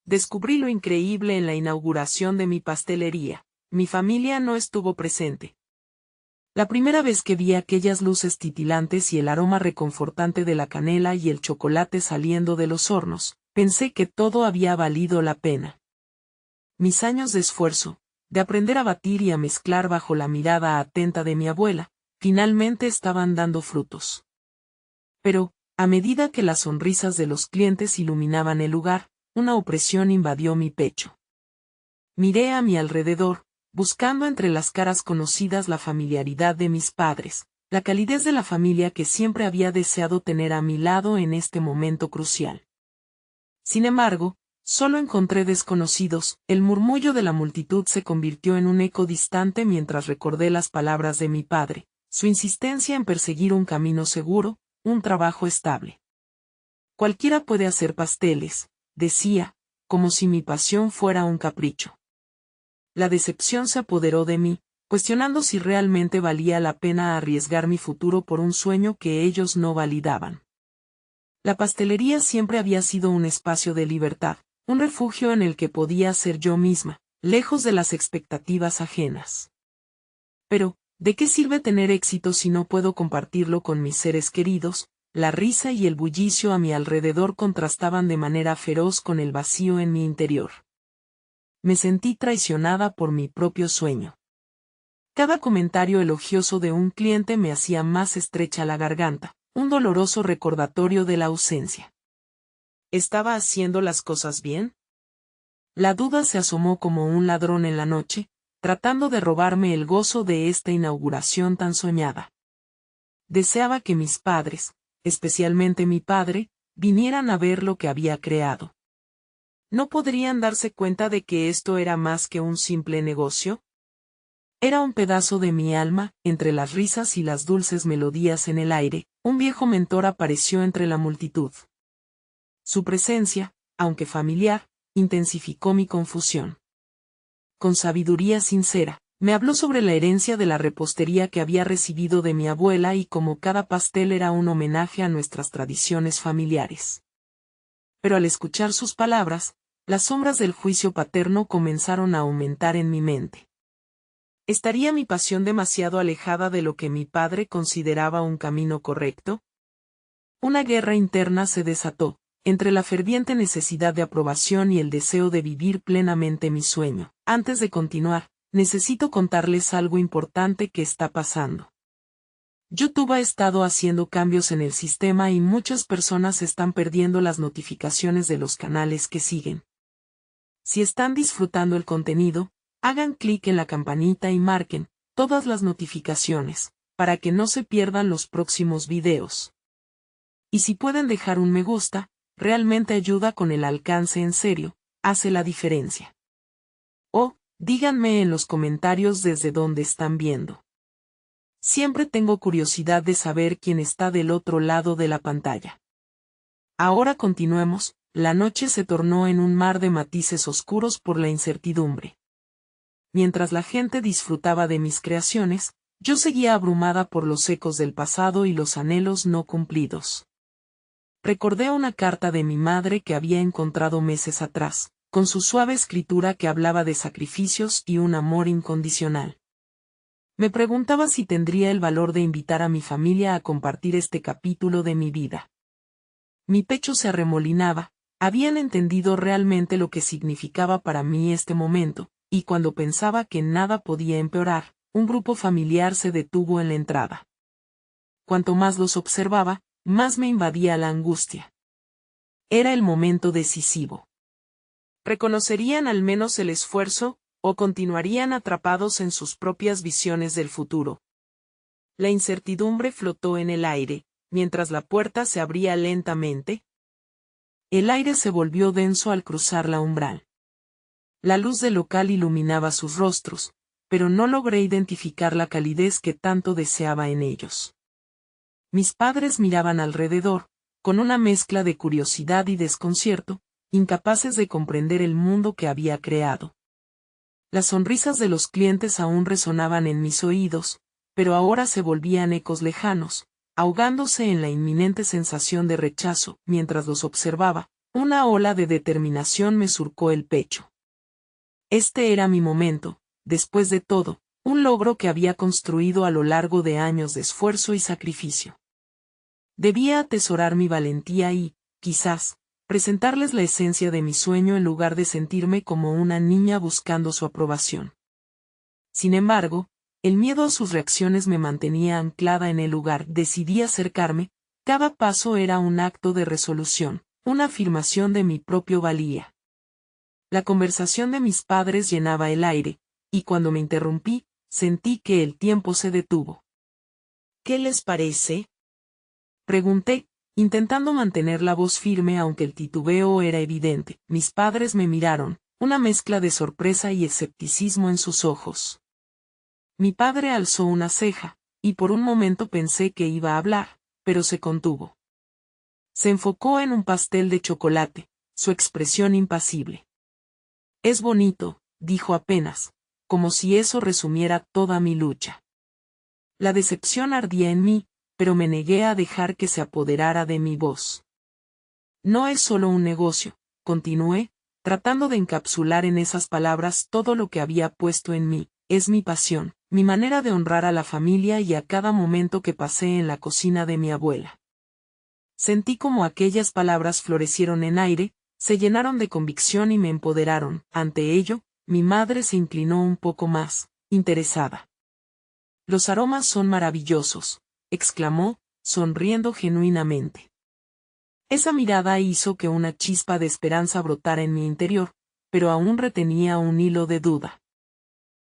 Descubrí lo increíble en la inauguración de mi pastelería. Mi familia no estuvo presente. La primera vez que vi aquellas luces titilantes y el aroma reconfortante de la canela y el chocolate saliendo de los hornos, pensé que todo había valido la pena. Mis años de esfuerzo, de aprender a batir y a mezclar bajo la mirada atenta de mi abuela, finalmente estaban dando frutos. Pero, a medida que las sonrisas de los clientes iluminaban el lugar, una opresión invadió mi pecho. Miré a mi alrededor, buscando entre las caras conocidas la familiaridad de mis padres, la calidez de la familia que siempre había deseado tener a mi lado en este momento crucial. Sin embargo, solo encontré desconocidos, el murmullo de la multitud se convirtió en un eco distante mientras recordé las palabras de mi padre, su insistencia en perseguir un camino seguro, un trabajo estable. Cualquiera puede hacer pasteles, decía, como si mi pasión fuera un capricho. La decepción se apoderó de mí, cuestionando si realmente valía la pena arriesgar mi futuro por un sueño que ellos no validaban. La pastelería siempre había sido un espacio de libertad, un refugio en el que podía ser yo misma, lejos de las expectativas ajenas. Pero, ¿de qué sirve tener éxito si no puedo compartirlo con mis seres queridos? La risa y el bullicio a mi alrededor contrastaban de manera feroz con el vacío en mi interior. Me sentí traicionada por mi propio sueño. Cada comentario elogioso de un cliente me hacía más estrecha la garganta, un doloroso recordatorio de la ausencia. ¿Estaba haciendo las cosas bien? La duda se asomó como un ladrón en la noche, tratando de robarme el gozo de esta inauguración tan soñada. Deseaba que mis padres, especialmente mi padre, vinieran a ver lo que había creado. ¿No podrían darse cuenta de que esto era más que un simple negocio? Era un pedazo de mi alma, entre las risas y las dulces melodías en el aire, un viejo mentor apareció entre la multitud. Su presencia, aunque familiar, intensificó mi confusión. Con sabiduría sincera, me habló sobre la herencia de la repostería que había recibido de mi abuela y cómo cada pastel era un homenaje a nuestras tradiciones familiares. Pero al escuchar sus palabras, las sombras del juicio paterno comenzaron a aumentar en mi mente. ¿Estaría mi pasión demasiado alejada de lo que mi padre consideraba un camino correcto? Una guerra interna se desató, entre la ferviente necesidad de aprobación y el deseo de vivir plenamente mi sueño. Antes de continuar, necesito contarles algo importante que está pasando. YouTube ha estado haciendo cambios en el sistema y muchas personas están perdiendo las notificaciones de los canales que siguen. Si están disfrutando el contenido, hagan clic en la campanita y marquen todas las notificaciones, para que no se pierdan los próximos videos. Y si pueden dejar un me gusta, realmente ayuda con el alcance en serio, hace la diferencia. O, díganme en los comentarios desde dónde están viendo. Siempre tengo curiosidad de saber quién está del otro lado de la pantalla. Ahora continuemos. La noche se tornó en un mar de matices oscuros por la incertidumbre. Mientras la gente disfrutaba de mis creaciones, yo seguía abrumada por los ecos del pasado y los anhelos no cumplidos. Recordé una carta de mi madre que había encontrado meses atrás, con su suave escritura que hablaba de sacrificios y un amor incondicional. Me preguntaba si tendría el valor de invitar a mi familia a compartir este capítulo de mi vida. Mi pecho se arremolinaba. Habían entendido realmente lo que significaba para mí este momento, y cuando pensaba que nada podía empeorar, un grupo familiar se detuvo en la entrada. Cuanto más los observaba, más me invadía la angustia. Era el momento decisivo. ¿Reconocerían al menos el esfuerzo, o continuarían atrapados en sus propias visiones del futuro? La incertidumbre flotó en el aire, mientras la puerta se abría lentamente. El aire se volvió denso al cruzar la umbral. La luz del local iluminaba sus rostros, pero no logré identificar la calidez que tanto deseaba en ellos. Mis padres miraban alrededor, con una mezcla de curiosidad y desconcierto, incapaces de comprender el mundo que había creado. Las sonrisas de los clientes aún resonaban en mis oídos, pero ahora se volvían ecos lejanos, ahogándose en la inminente sensación de rechazo. Mientras los observaba, Una ola de determinación me surcó el pecho. Este era mi momento, después de todo, un logro que había construido a lo largo de años de esfuerzo y sacrificio. Debía atesorar mi valentía y, quizás, presentarles la esencia de mi sueño en lugar de sentirme como una niña buscando su aprobación. Sin embargo, el miedo a sus reacciones me mantenía anclada en el lugar. Decidí acercarme, cada paso era un acto de resolución, una afirmación de mi propia valía. La conversación de mis padres llenaba el aire, y cuando me interrumpí, sentí que el tiempo se detuvo. ¿Qué les parece?, pregunté, intentando mantener la voz firme aunque el titubeo era evidente. Mis padres me miraron, una mezcla de sorpresa y escepticismo en sus ojos. Mi padre alzó una ceja, y por un momento pensé que iba a hablar, pero se contuvo. Se enfocó en un pastel de chocolate, su expresión impasible. Es bonito, dijo apenas, como si eso resumiera toda mi lucha. La decepción ardía en mí, pero me negué a dejar que se apoderara de mi voz. No es solo un negocio, continué, tratando de encapsular en esas palabras todo lo que había puesto en mí, es mi pasión, mi manera de honrar a la familia y a cada momento que pasé en la cocina de mi abuela. Sentí como aquellas palabras florecieron en aire, se llenaron de convicción y me empoderaron. Ante ello, mi madre se inclinó un poco más, interesada. Los aromas son maravillosos, exclamó, sonriendo genuinamente. Esa mirada hizo que una chispa de esperanza brotara en mi interior, pero aún retenía un hilo de duda.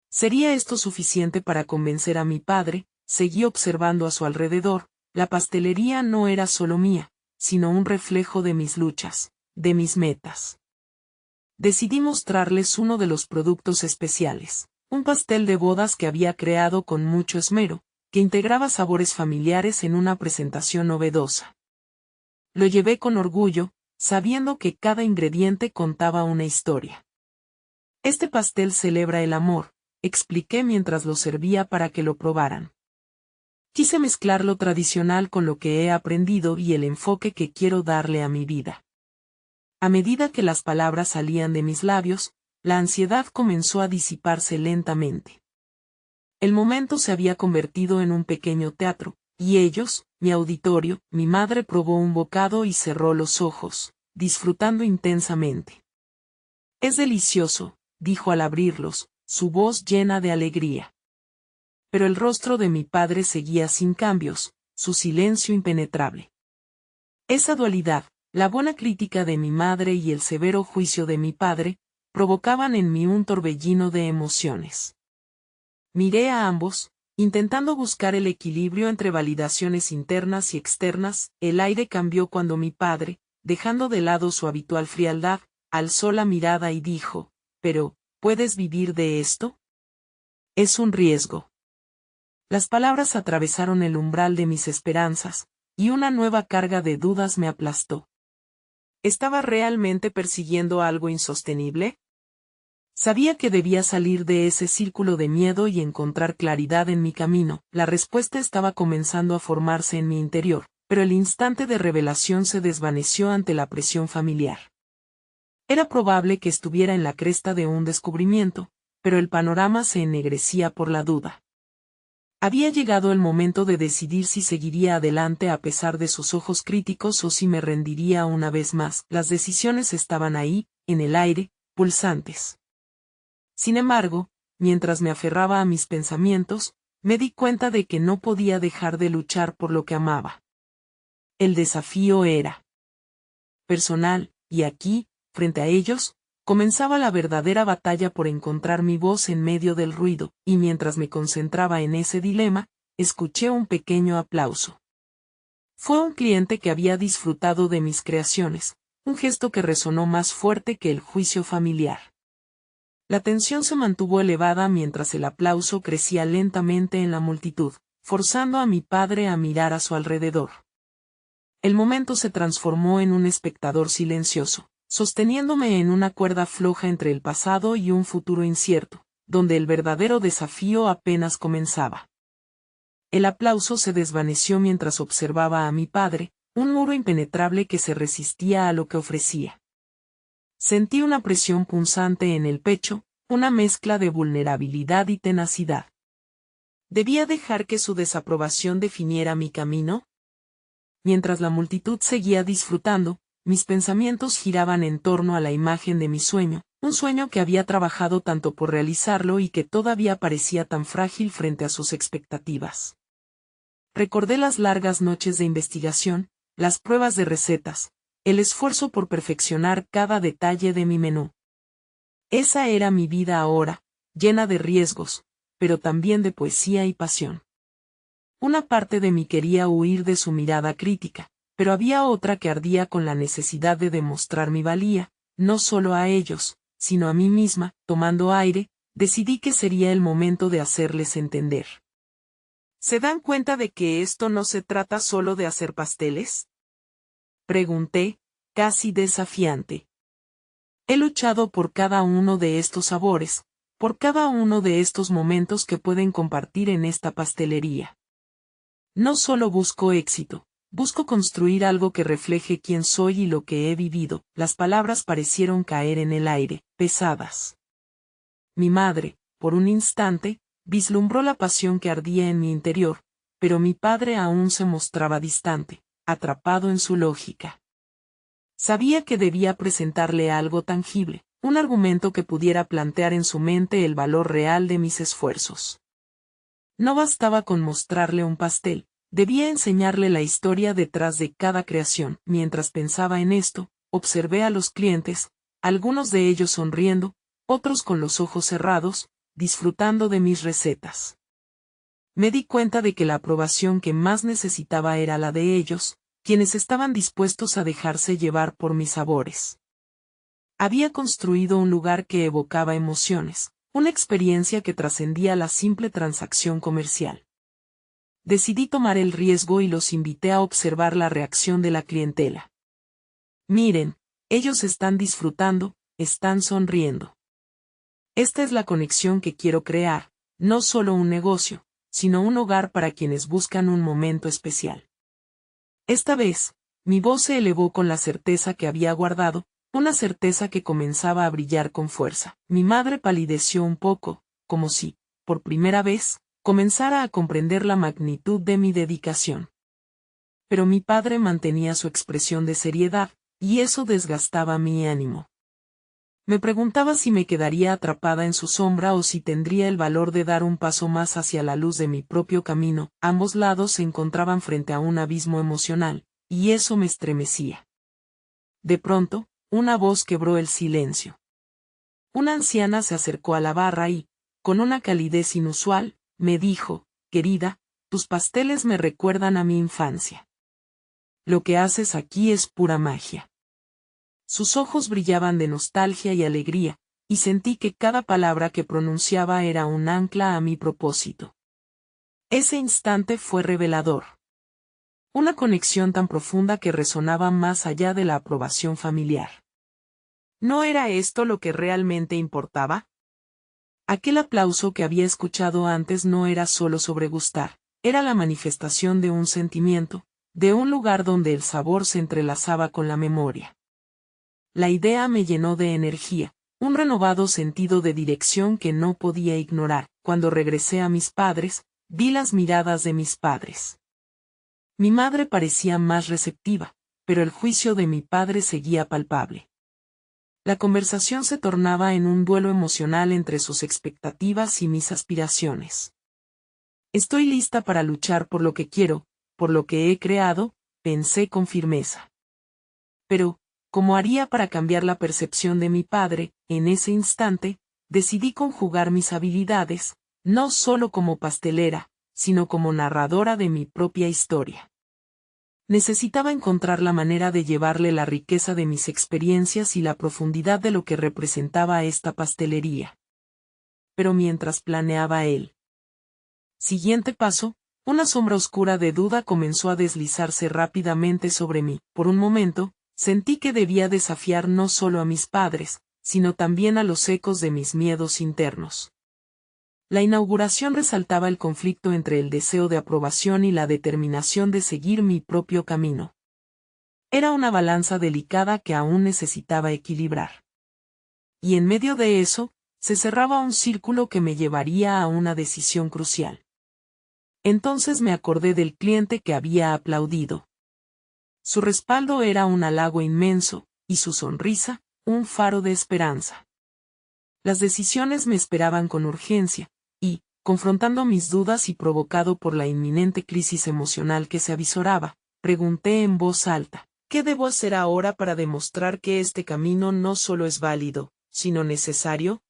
¿Sería esto suficiente para convencer a mi padre? Seguí observando a su alrededor. La pastelería no era solo mía, sino un reflejo de mis luchas, de mis metas. Decidí mostrarles uno de los productos especiales, un pastel de bodas que había creado con mucho esmero, que integraba sabores familiares en una presentación novedosa. Lo llevé con orgullo, sabiendo que cada ingrediente contaba una historia. Este pastel celebra el amor, expliqué mientras lo servía para que lo probaran. Quise mezclar lo tradicional con lo que he aprendido y el enfoque que quiero darle a mi vida. A medida que las palabras salían de mis labios, la ansiedad comenzó a disiparse lentamente. El momento se había convertido en un pequeño teatro, y ellos, mi auditorio, mi madre probó un bocado y cerró los ojos, disfrutando intensamente. Es delicioso, dijo al abrirlos, su voz llena de alegría. Pero el rostro de mi padre seguía sin cambios, su silencio impenetrable. Esa dualidad, la buena crítica de mi madre y el severo juicio de mi padre, provocaban en mí un torbellino de emociones. Miré a ambos, intentando buscar el equilibrio entre validaciones internas y externas. El aire cambió cuando mi padre, dejando de lado su habitual frialdad, alzó la mirada y dijo, «¿Pero, puedes vivir de esto? Es un riesgo». Las palabras atravesaron el umbral de mis esperanzas, y una nueva carga de dudas me aplastó. ¿Estaba realmente persiguiendo algo insostenible? Sabía que debía salir de ese círculo de miedo y encontrar claridad en mi camino. La respuesta estaba comenzando a formarse en mi interior, pero el instante de revelación se desvaneció ante la presión familiar. Era probable que estuviera en la cresta de un descubrimiento, pero el panorama se ennegrecía por la duda. Había llegado el momento de decidir si seguiría adelante a pesar de sus ojos críticos o si me rendiría una vez más. Las decisiones estaban ahí, en el aire, pulsantes. Sin embargo, mientras me aferraba a mis pensamientos, me di cuenta de que no podía dejar de luchar por lo que amaba. El desafío era personal, y aquí, frente a ellos, comenzaba la verdadera batalla por encontrar mi voz en medio del ruido, y mientras me concentraba en ese dilema, escuché un pequeño aplauso. Fue un cliente que había disfrutado de mis creaciones, un gesto que resonó más fuerte que el juicio familiar. La tensión se mantuvo elevada mientras el aplauso crecía lentamente en la multitud, forzando a mi padre a mirar a su alrededor. El momento se transformó en un espectador silencioso, sosteniéndome en una cuerda floja entre el pasado y un futuro incierto, donde el verdadero desafío apenas comenzaba. El aplauso se desvaneció mientras observaba a mi padre, un muro impenetrable que se resistía a lo que ofrecía. Sentí una presión punzante en el pecho, una mezcla de vulnerabilidad y tenacidad. ¿Debía dejar que su desaprobación definiera mi camino? Mientras la multitud seguía disfrutando, mis pensamientos giraban en torno a la imagen de mi sueño, un sueño que había trabajado tanto por realizarlo y que todavía parecía tan frágil frente a sus expectativas. Recordé las largas noches de investigación, las pruebas de recetas, el esfuerzo por perfeccionar cada detalle de mi menú. Esa era mi vida ahora, llena de riesgos, pero también de poesía y pasión. Una parte de mí quería huir de su mirada crítica, pero había otra que ardía con la necesidad de demostrar mi valía, no solo a ellos, sino a mí misma. Tomando aire, decidí que sería el momento de hacerles entender. ¿Se dan cuenta de que esto no se trata solo de hacer pasteles? Pregunté, casi desafiante. He luchado por cada uno de estos sabores, por cada uno de estos momentos que pueden compartir en esta pastelería. No solo busco éxito, busco construir algo que refleje quién soy y lo que he vivido. Las palabras parecieron caer en el aire, pesadas. Mi madre, por un instante, vislumbró la pasión que ardía en mi interior, pero mi padre aún se mostraba distante, atrapado en su lógica. Sabía que debía presentarle algo tangible, un argumento que pudiera plantear en su mente el valor real de mis esfuerzos. No bastaba con mostrarle un pastel, debía enseñarle la historia detrás de cada creación. Mientras pensaba en esto, observé a los clientes, algunos de ellos sonriendo, otros con los ojos cerrados, disfrutando de mis recetas. Me di cuenta de que la aprobación que más necesitaba era la de ellos, quienes estaban dispuestos a dejarse llevar por mis sabores. Había construido un lugar que evocaba emociones, una experiencia que trascendía la simple transacción comercial. Decidí tomar el riesgo y los invité a observar la reacción de la clientela. Miren, ellos están disfrutando, están sonriendo. Esta es la conexión que quiero crear, no solo un negocio, sino un hogar para quienes buscan un momento especial. Esta vez, mi voz se elevó con la certeza que había guardado, una certeza que comenzaba a brillar con fuerza. Mi madre palideció un poco, como si, por primera vez, comenzara a comprender la magnitud de mi dedicación. Pero mi padre mantenía su expresión de seriedad, y eso desgastaba mi ánimo. Me preguntaba si me quedaría atrapada en su sombra o si tendría el valor de dar un paso más hacia la luz de mi propio camino. Ambos lados se encontraban frente a un abismo emocional, y eso me estremecía. De pronto, una voz quebró el silencio. Una anciana se acercó a la barra y, con una calidez inusual, me dijo: «Querida, tus pasteles me recuerdan a mi infancia. Lo que haces aquí es pura magia». Sus ojos brillaban de nostalgia y alegría, y sentí que cada palabra que pronunciaba era un ancla a mi propósito. Ese instante fue revelador. Una conexión tan profunda que resonaba más allá de la aprobación familiar. ¿No era esto lo que realmente importaba? Aquel aplauso que había escuchado antes no era solo sobre gustar, era la manifestación de un sentimiento, de un lugar donde el sabor se entrelazaba con la memoria. La idea me llenó de energía, un renovado sentido de dirección que no podía ignorar. Cuando regresé a mis padres, vi las miradas de mis padres. Mi madre parecía más receptiva, pero el juicio de mi padre seguía palpable. La conversación se tornaba en un duelo emocional entre sus expectativas y mis aspiraciones. Estoy lista para luchar por lo que quiero, por lo que he creado, pensé con firmeza. Pero, ¿cómo haría para cambiar la percepción de mi padre? En ese instante, decidí conjugar mis habilidades, no solo como pastelera, sino como narradora de mi propia historia. Necesitaba encontrar la manera de llevarle la riqueza de mis experiencias y la profundidad de lo que representaba esta pastelería. Pero mientras planeaba el siguiente paso, una sombra oscura de duda comenzó a deslizarse rápidamente sobre mí. Por un momento, sentí que debía desafiar no solo a mis padres, sino también a los ecos de mis miedos internos. La inauguración resaltaba el conflicto entre el deseo de aprobación y la determinación de seguir mi propio camino. Era una balanza delicada que aún necesitaba equilibrar. Y en medio de eso, se cerraba un círculo que me llevaría a una decisión crucial. Entonces me acordé del cliente que había aplaudido. Su respaldo era un halago inmenso, y su sonrisa, un faro de esperanza. Las decisiones me esperaban con urgencia, y, confrontando mis dudas y provocado por la inminente crisis emocional que se avisoraba, pregunté en voz alta, ¿qué debo hacer ahora para demostrar que este camino no solo es válido, sino necesario?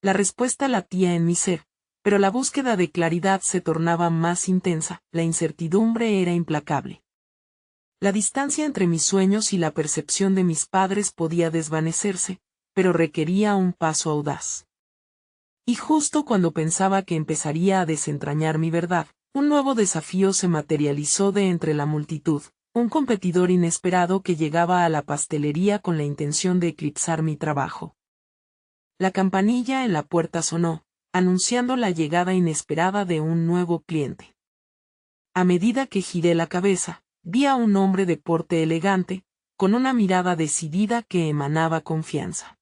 La respuesta latía en mi ser, pero la búsqueda de claridad se tornaba más intensa, la incertidumbre era implacable. La distancia entre mis sueños y la percepción de mis padres podía desvanecerse, pero requería un paso audaz. Y justo cuando pensaba que empezaría a desentrañar mi verdad, un nuevo desafío se materializó de entre la multitud, un competidor inesperado que llegaba a la pastelería con la intención de eclipsar mi trabajo. La campanilla en la puerta sonó, anunciando la llegada inesperada de un nuevo cliente. A medida que giré la cabeza, vi a un hombre de porte elegante, con una mirada decidida que emanaba confianza.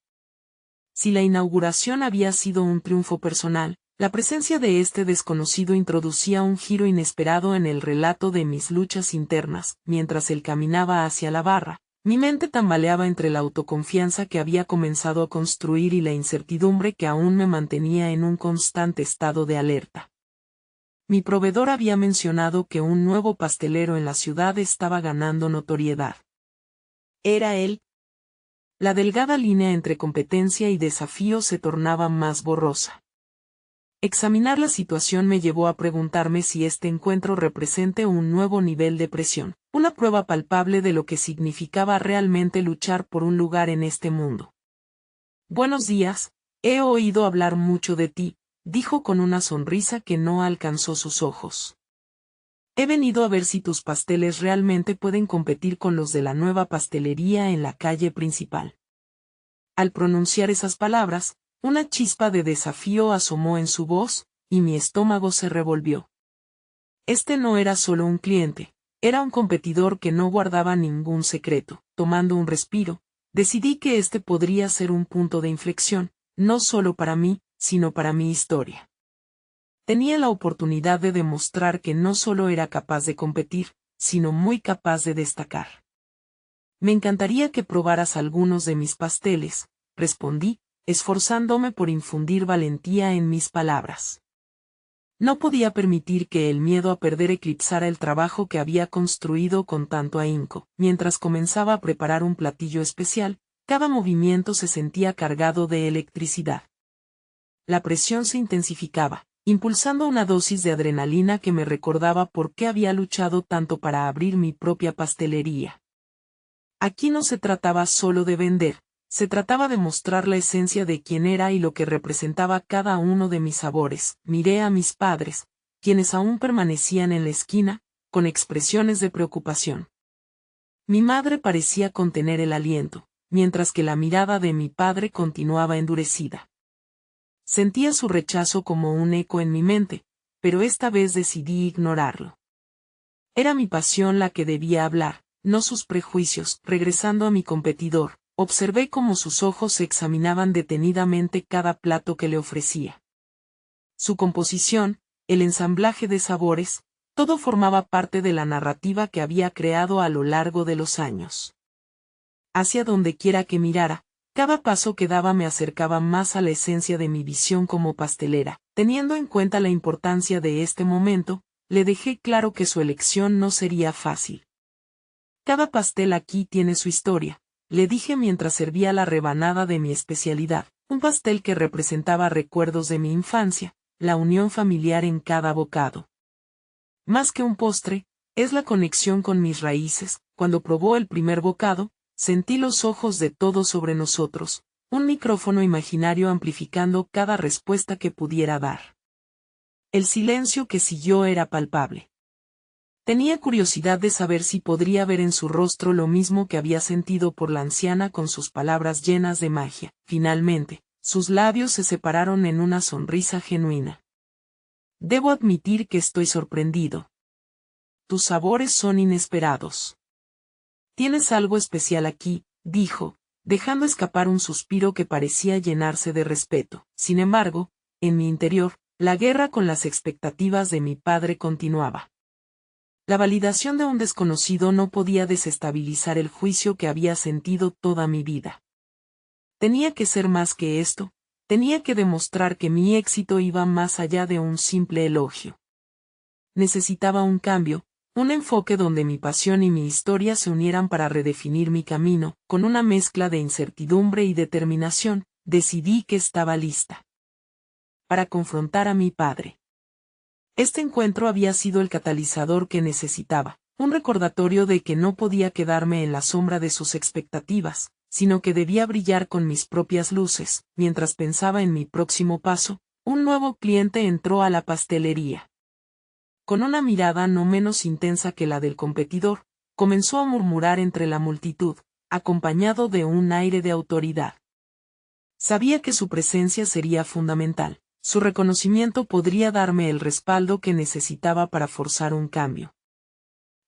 Si la inauguración había sido un triunfo personal, la presencia de este desconocido introducía un giro inesperado en el relato de mis luchas internas. Mientras él caminaba hacia la barra, mi mente tambaleaba entre la autoconfianza que había comenzado a construir y la incertidumbre que aún me mantenía en un constante estado de alerta. Mi proveedor había mencionado que un nuevo pastelero en la ciudad estaba ganando notoriedad. ¿Era él? La delgada línea entre competencia y desafío se tornaba más borrosa. Examinar la situación me llevó a preguntarme si este encuentro represente un nuevo nivel de presión, una prueba palpable de lo que significaba realmente luchar por un lugar en este mundo. Buenos días, he oído hablar mucho de ti, dijo con una sonrisa que no alcanzó sus ojos. He venido a ver si tus pasteles realmente pueden competir con los de la nueva pastelería en la calle principal. Al pronunciar esas palabras, una chispa de desafío asomó en su voz, y mi estómago se revolvió. Este no era solo un cliente, era un competidor que no guardaba ningún secreto. Tomando un respiro, decidí que este podría ser un punto de inflexión, no solo para mí, sino para mi historia. Tenía la oportunidad de demostrar que no solo era capaz de competir, sino muy capaz de destacar. Me encantaría que probaras algunos de mis pasteles, respondí, esforzándome por infundir valentía en mis palabras. No podía permitir que el miedo a perder eclipsara el trabajo que había construido con tanto ahínco. Mientras comenzaba a preparar un platillo especial, cada movimiento se sentía cargado de electricidad. La presión se intensificaba, impulsando una dosis de adrenalina que me recordaba por qué había luchado tanto para abrir mi propia pastelería. Aquí no se trataba solo de vender, se trataba de mostrar la esencia de quién era y lo que representaba cada uno de mis sabores. Miré a mis padres, quienes aún permanecían en la esquina, con expresiones de preocupación. Mi madre parecía contener el aliento, mientras que la mirada de mi padre continuaba endurecida. Sentía su rechazo como un eco en mi mente, pero esta vez decidí ignorarlo. Era mi pasión la que debía hablar, no sus prejuicios. Regresando a mi competidor, observé cómo sus ojos examinaban detenidamente cada plato que le ofrecía. Su composición, el ensamblaje de sabores, todo formaba parte de la narrativa que había creado a lo largo de los años. Hacia donde quiera que mirara, cada paso que daba me acercaba más a la esencia de mi visión como pastelera. Teniendo en cuenta la importancia de este momento, le dejé claro que su elección no sería fácil. Cada pastel aquí tiene su historia, le dije mientras servía la rebanada de mi especialidad, un pastel que representaba recuerdos de mi infancia, la unión familiar en cada bocado. Más que un postre, es la conexión con mis raíces. Cuando probó el primer bocado, sentí los ojos de todos sobre nosotros, un micrófono imaginario amplificando cada respuesta que pudiera dar. El silencio que siguió era palpable. Tenía curiosidad de saber si podría ver en su rostro lo mismo que había sentido por la anciana con sus palabras llenas de magia. Finalmente, sus labios se separaron en una sonrisa genuina. Debo admitir que estoy sorprendido. Tus sabores son inesperados. Tienes algo especial aquí, dijo, dejando escapar un suspiro que parecía llenarse de respeto. Sin embargo, en mi interior, la guerra con las expectativas de mi padre continuaba. La validación de un desconocido no podía desestabilizar el juicio que había sentido toda mi vida. Tenía que ser más que esto, tenía que demostrar que mi éxito iba más allá de un simple elogio. Necesitaba un cambio, un enfoque donde mi pasión y mi historia se unieran para redefinir mi camino. Con una mezcla de incertidumbre y determinación, decidí que estaba lista para confrontar a mi padre. Este encuentro había sido el catalizador que necesitaba, un recordatorio de que no podía quedarme en la sombra de sus expectativas, sino que debía brillar con mis propias luces. Mientras pensaba en mi próximo paso, un nuevo cliente entró a la pastelería. Con una mirada no menos intensa que la del competidor, comenzó a murmurar entre la multitud, acompañado de un aire de autoridad. Sabía que su presencia sería fundamental. Su reconocimiento podría darme el respaldo que necesitaba para forzar un cambio.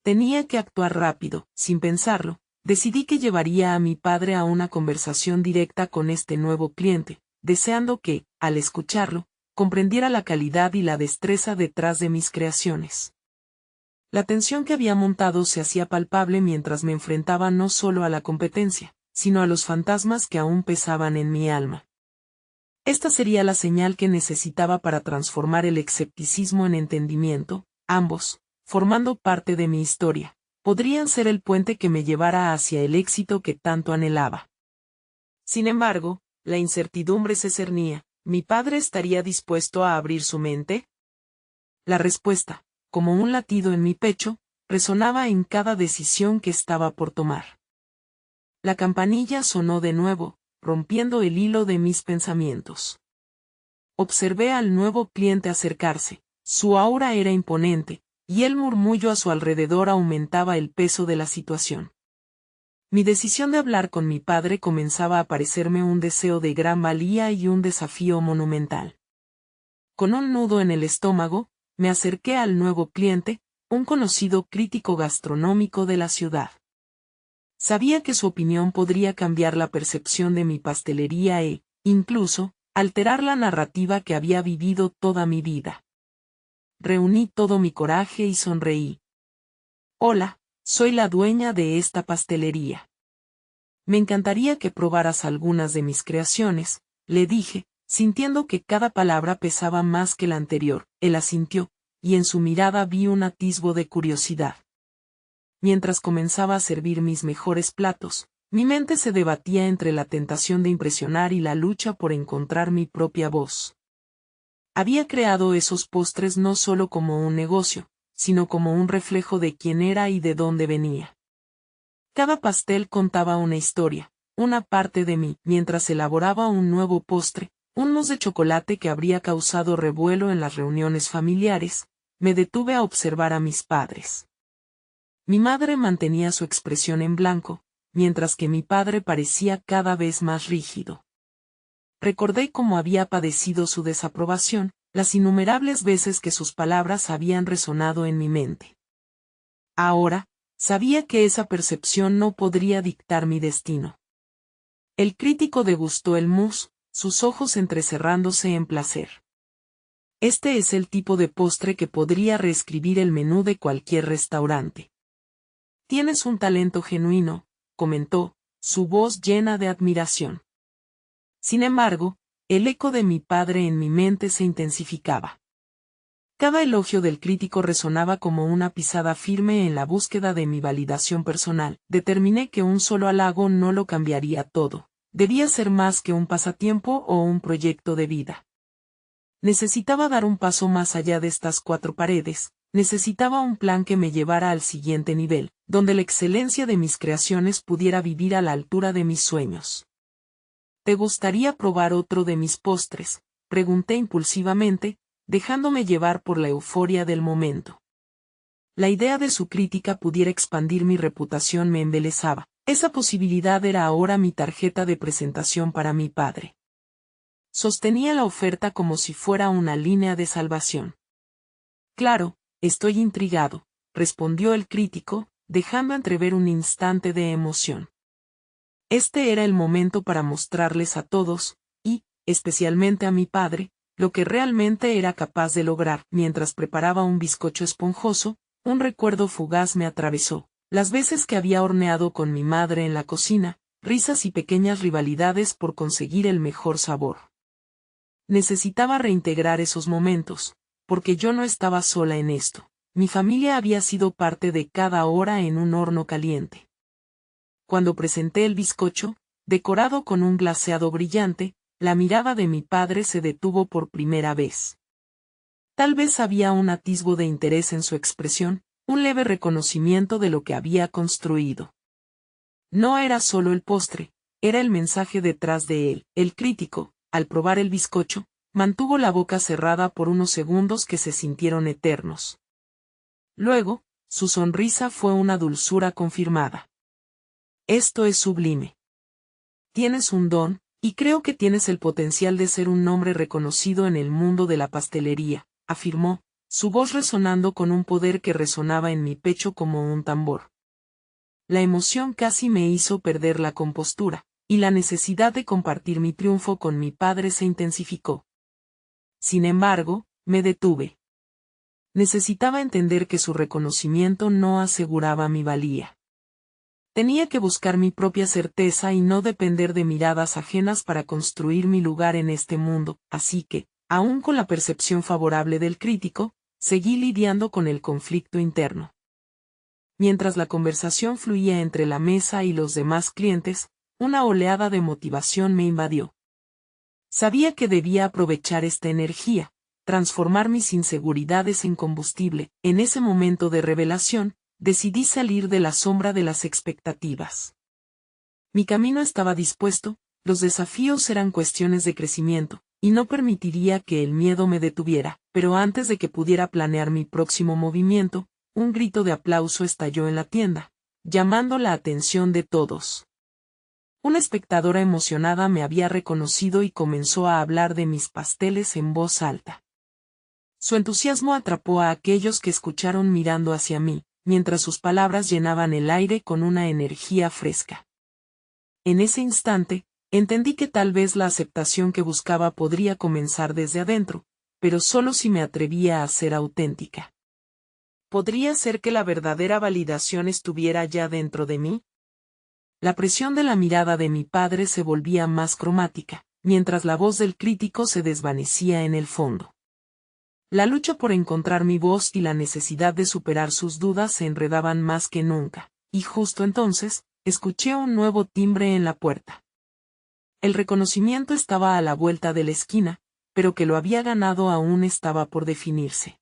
Tenía que actuar rápido. Sin pensarlo, decidí que llevaría a mi padre a una conversación directa con este nuevo cliente, deseando que, al escucharlo, comprendiera la calidad y la destreza detrás de mis creaciones. La tensión que había montado se hacía palpable mientras me enfrentaba no solo a la competencia, sino a los fantasmas que aún pesaban en mi alma. Esta sería la señal que necesitaba para transformar el escepticismo en entendimiento. Ambos, formando parte de mi historia, podrían ser el puente que me llevara hacia el éxito que tanto anhelaba. Sin embargo, la incertidumbre se cernía. ¿Mi padre estaría dispuesto a abrir su mente? La respuesta, como un latido en mi pecho, resonaba en cada decisión que estaba por tomar. La campanilla sonó de nuevo, rompiendo el hilo de mis pensamientos. Observé al nuevo cliente acercarse. Su aura era imponente, y el murmullo a su alrededor aumentaba el peso de la situación. Mi decisión de hablar con mi padre comenzaba a parecerme un deseo de gran valía y un desafío monumental. Con un nudo en el estómago, me acerqué al nuevo cliente, un conocido crítico gastronómico de la ciudad. Sabía que su opinión podría cambiar la percepción de mi pastelería e, incluso, alterar la narrativa que había vivido toda mi vida. Reuní todo mi coraje y sonreí. Hola, soy la dueña de esta pastelería. Me encantaría que probaras algunas de mis creaciones, le dije, sintiendo que cada palabra pesaba más que la anterior. Él asintió, y en su mirada vi un atisbo de curiosidad. Mientras comenzaba a servir mis mejores platos, mi mente se debatía entre la tentación de impresionar y la lucha por encontrar mi propia voz. Había creado esos postres no solo como un negocio, sino como un reflejo de quién era y de dónde venía. Cada pastel contaba una historia, una parte de mí. Mientras elaboraba un nuevo postre, un mousse de chocolate que habría causado revuelo en las reuniones familiares, me detuve a observar a mis padres. Mi madre mantenía su expresión en blanco, mientras que mi padre parecía cada vez más rígido. Recordé cómo había padecido su desaprobación, las innumerables veces que sus palabras habían resonado en mi mente. Ahora, sabía que esa percepción no podría dictar mi destino. El crítico degustó el mousse, sus ojos entrecerrándose en placer. Este es el tipo de postre que podría reescribir el menú de cualquier restaurante. Tienes un talento genuino, comentó, su voz llena de admiración. Sin embargo, el eco de mi padre en mi mente se intensificaba. Cada elogio del crítico resonaba como una pisada firme en la búsqueda de mi validación personal. Determiné que un solo halago no lo cambiaría todo. Debía ser más que un pasatiempo o un proyecto de vida. Necesitaba dar un paso más allá de estas cuatro paredes, necesitaba un plan que me llevara al siguiente nivel, donde la excelencia de mis creaciones pudiera vivir a la altura de mis sueños. ¿Te gustaría probar otro de mis postres?, pregunté impulsivamente, dejándome llevar por la euforia del momento. La idea de su crítica pudiera expandir mi reputación me embelesaba. Esa posibilidad era ahora mi tarjeta de presentación para mi padre. Sostenía la oferta como si fuera una línea de salvación. Claro, estoy intrigado, respondió el crítico, dejando entrever un instante de emoción. Este era el momento para mostrarles a todos, y, especialmente a mi padre, lo que realmente era capaz de lograr. Mientras preparaba un bizcocho esponjoso, un recuerdo fugaz me atravesó. Las veces que había horneado con mi madre en la cocina, risas y pequeñas rivalidades por conseguir el mejor sabor. Necesitaba reintegrar esos momentos, porque yo no estaba sola en esto. Mi familia había sido parte de cada hora en un horno caliente. Cuando presenté el bizcocho, decorado con un glaseado brillante, la mirada de mi padre se detuvo por primera vez. Tal vez había un atisbo de interés en su expresión, un leve reconocimiento de lo que había construido. No era solo el postre, era el mensaje detrás de él. El crítico, al probar el bizcocho, mantuvo la boca cerrada por unos segundos que se sintieron eternos. Luego, su sonrisa fue una dulzura confirmada. Esto es sublime. Tienes un don, y creo que tienes el potencial de ser un nombre reconocido en el mundo de la pastelería, afirmó, su voz resonando con un poder que resonaba en mi pecho como un tambor. La emoción casi me hizo perder la compostura, y la necesidad de compartir mi triunfo con mi padre se intensificó. Sin embargo, me detuve. Necesitaba entender que su reconocimiento no aseguraba mi valía. Tenía que buscar mi propia certeza y no depender de miradas ajenas para construir mi lugar en este mundo, así que, aun con la percepción favorable del crítico, seguí lidiando con el conflicto interno. Mientras la conversación fluía entre la mesa y los demás clientes, una oleada de motivación me invadió. Sabía que debía aprovechar esta energía, transformar mis inseguridades en combustible. En ese momento de revelación, decidí salir de la sombra de las expectativas. Mi camino estaba dispuesto, los desafíos eran cuestiones de crecimiento, y no permitiría que el miedo me detuviera, pero antes de que pudiera planear mi próximo movimiento, un grito de aplauso estalló en la tienda, llamando la atención de todos. Una espectadora emocionada me había reconocido y comenzó a hablar de mis pasteles en voz alta. Su entusiasmo atrapó a aquellos que escucharon mirando hacia mí, mientras sus palabras llenaban el aire con una energía fresca. En ese instante, entendí que tal vez la aceptación que buscaba podría comenzar desde adentro, pero solo si me atrevía a ser auténtica. ¿Podría ser que la verdadera validación estuviera ya dentro de mí? La presión de la mirada de mi padre se volvía más cromática, mientras la voz del crítico se desvanecía en el fondo. La lucha por encontrar mi voz y la necesidad de superar sus dudas se enredaban más que nunca, y justo entonces, escuché un nuevo timbre en la puerta. El reconocimiento estaba a la vuelta de la esquina, pero que lo había ganado aún estaba por definirse.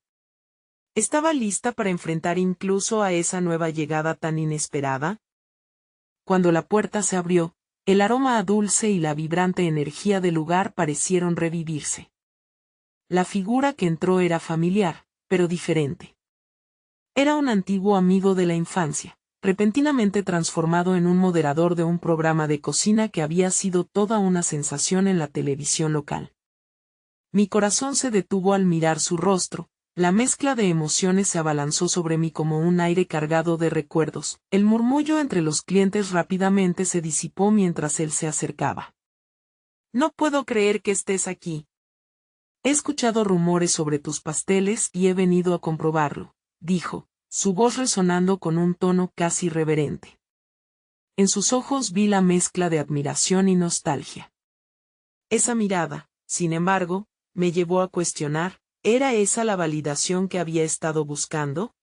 ¿Estaba lista para enfrentar incluso a esa nueva llegada tan inesperada? Cuando la puerta se abrió, el aroma dulce y la vibrante energía del lugar parecieron revivirse. La figura que entró era familiar, pero diferente. Era un antiguo amigo de la infancia, repentinamente transformado en un moderador de un programa de cocina que había sido toda una sensación en la televisión local. Mi corazón se detuvo al mirar su rostro, la mezcla de emociones se abalanzó sobre mí como un aire cargado de recuerdos. El murmullo entre los clientes rápidamente se disipó mientras él se acercaba. No puedo creer que estés aquí. He escuchado rumores sobre tus pasteles y he venido a comprobarlo, dijo, su voz resonando con un tono casi reverente. En sus ojos vi la mezcla de admiración y nostalgia. Esa mirada, sin embargo, me llevó a cuestionar, ¿era esa la validación que había estado buscando?